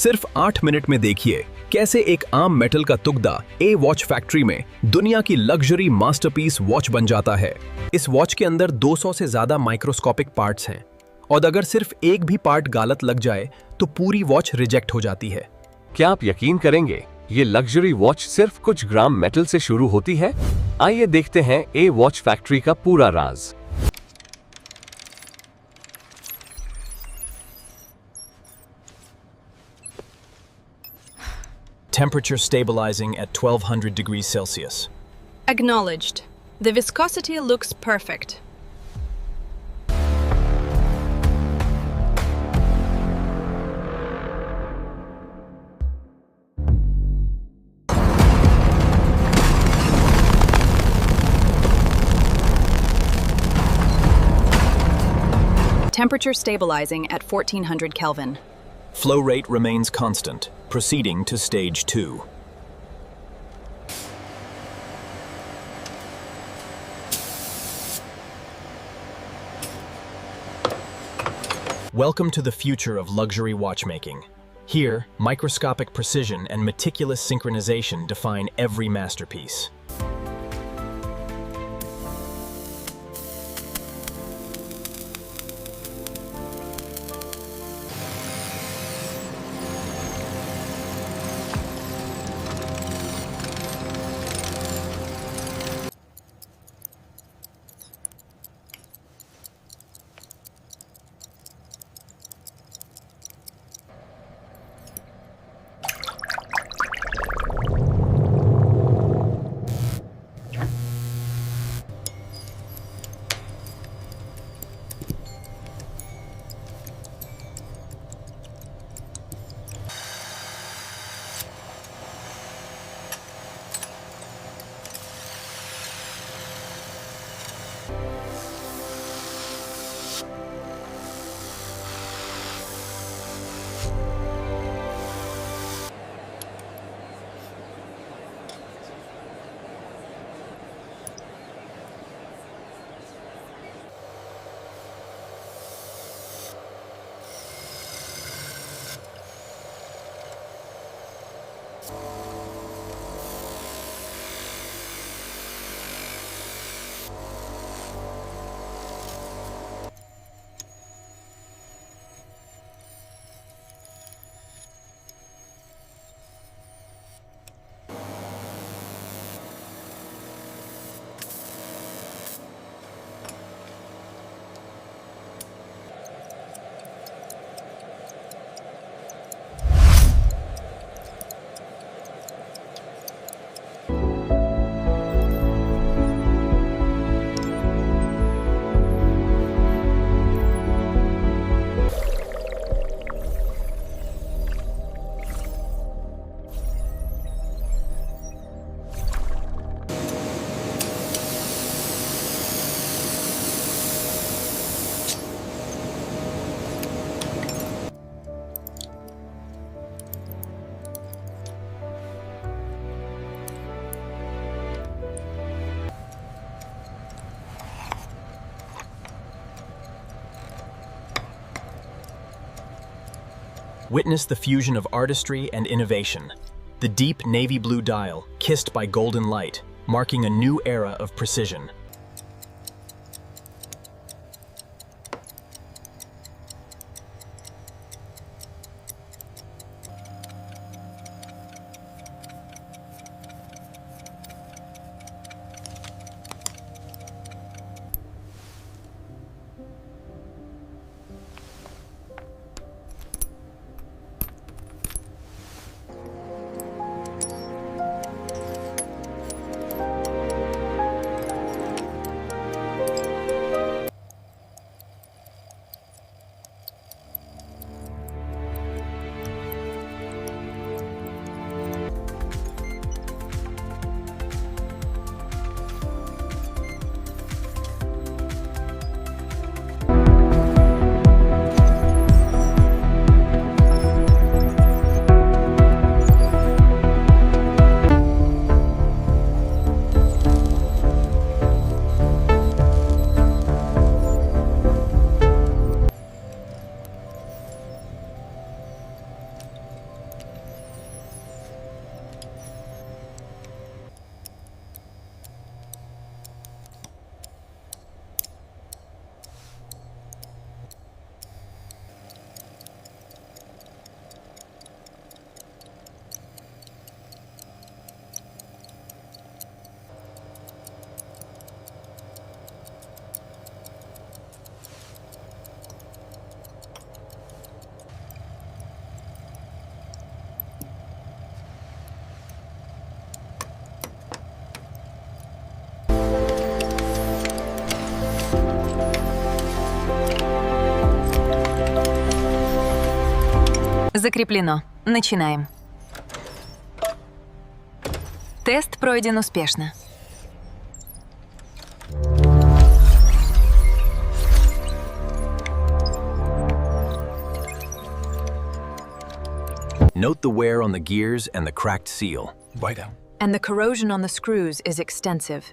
सिर्फ 8 मिनट में देखिए कैसे एक आम मेटल का तुकड़ा ए वॉच फैक्ट्री में दुनिया की लग्जरी मास्टरपीस वॉच बन जाता है। इस वॉच के अंदर 200 से ज्यादा माइक्रोस्कोपिक पार्ट्स हैं और अगर सिर्फ एक भी पार्ट गलत लग जाए तो पूरी वॉच रिजेक्ट हो जाती है। क्या आप यकीन करेंगे, ये लग्जरी वॉच सिर्फ कुछ ग्राम मेटल से शुरू होती है? आइए देखते हैं ए वॉच फैक्ट्री का पूरा राज। Temperature stabilizing at 1200 degrees Celsius. Acknowledged. The viscosity looks perfect. Temperature stabilizing at 1400 Kelvin. Flow rate remains constant, proceeding to stage 2. Welcome to the future of luxury watchmaking. Here, microscopic precision and meticulous synchronization define every masterpiece. Witness the fusion of artistry and innovation. The deep navy blue dial, kissed by golden light, marking a new era of precision. Закреплено. Начинаем. Тест пройден успешно. Note the wear on the gears and the cracked seal. And the corrosion on the screws is extensive.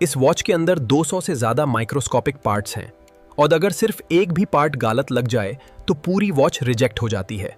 इस watch के अंदर 200 से ज्यादा microscopic parts हैं और अगर सिर्फ एक भी पार्ट गलत लग जाए तो पूरी वॉच रिजेक्ट हो जाती है।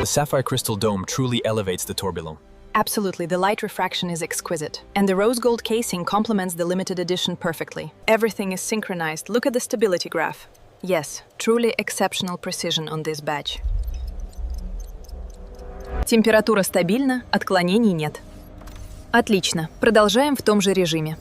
The sapphire crystal dome truly elevates the tourbillon. Absolutely, the light refraction is exquisite, and the rose gold casing complements the limited edition perfectly. Everything is synchronized. Look at the stability graph. Yes, truly exceptional precision on this badge. Температура стабильна, отклонений нет. Отлично, продолжаем в том же режиме.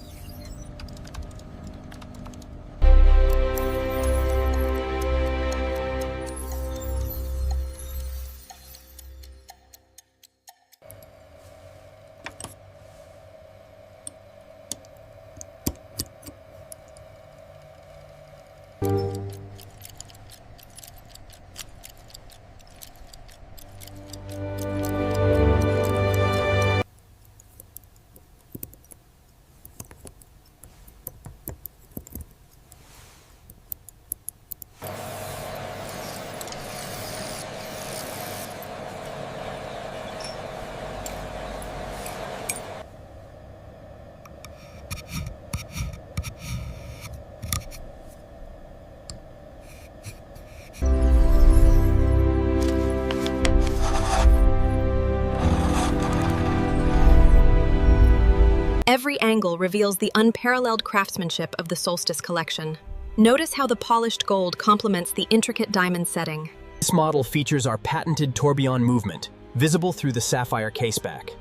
Every angle reveals the unparalleled craftsmanship of the Solstice collection. Notice how the polished gold complements the intricate diamond setting. This model features our patented tourbillon movement, visible through the sapphire caseback.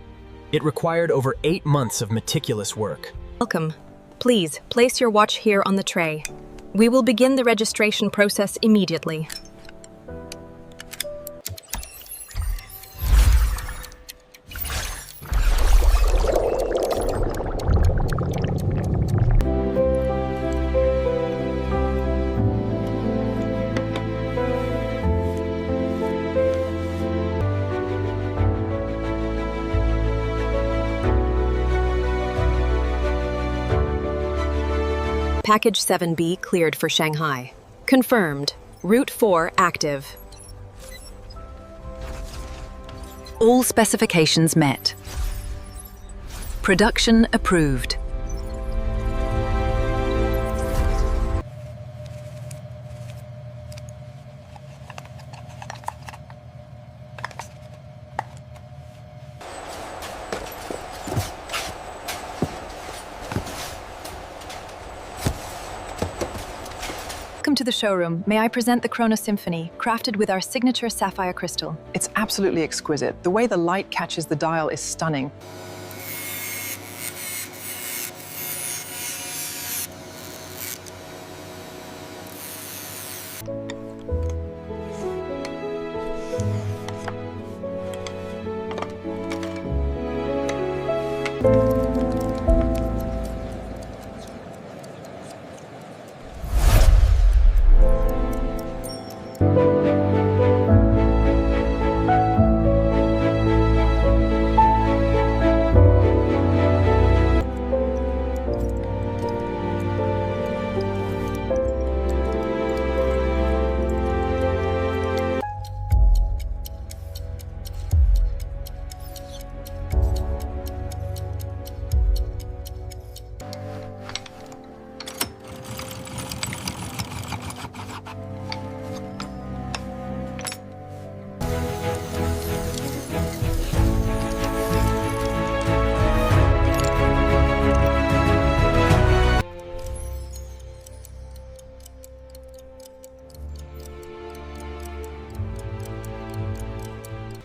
It required over 8 months of meticulous work. Welcome. Please, place your watch here on the tray. We will begin the registration process immediately. Package 7B cleared for Shanghai. Confirmed. Route 4 active. All specifications met. Production approved. Welcome to the showroom. May I present the Chrono Symphony, crafted with our signature sapphire crystal. It's absolutely exquisite. The way the light catches the dial is stunning.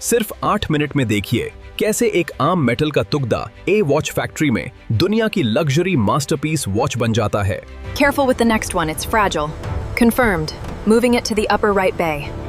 सिर्फ 8 minute में देखिए कैसे एक आम metal का तुकदा ए watch factory में दुनिया की लग्जरी मास्टरपीस वॉच बन जाता है। Careful with the next one, it's fragile. Confirmed. Moving it to the upper right bay.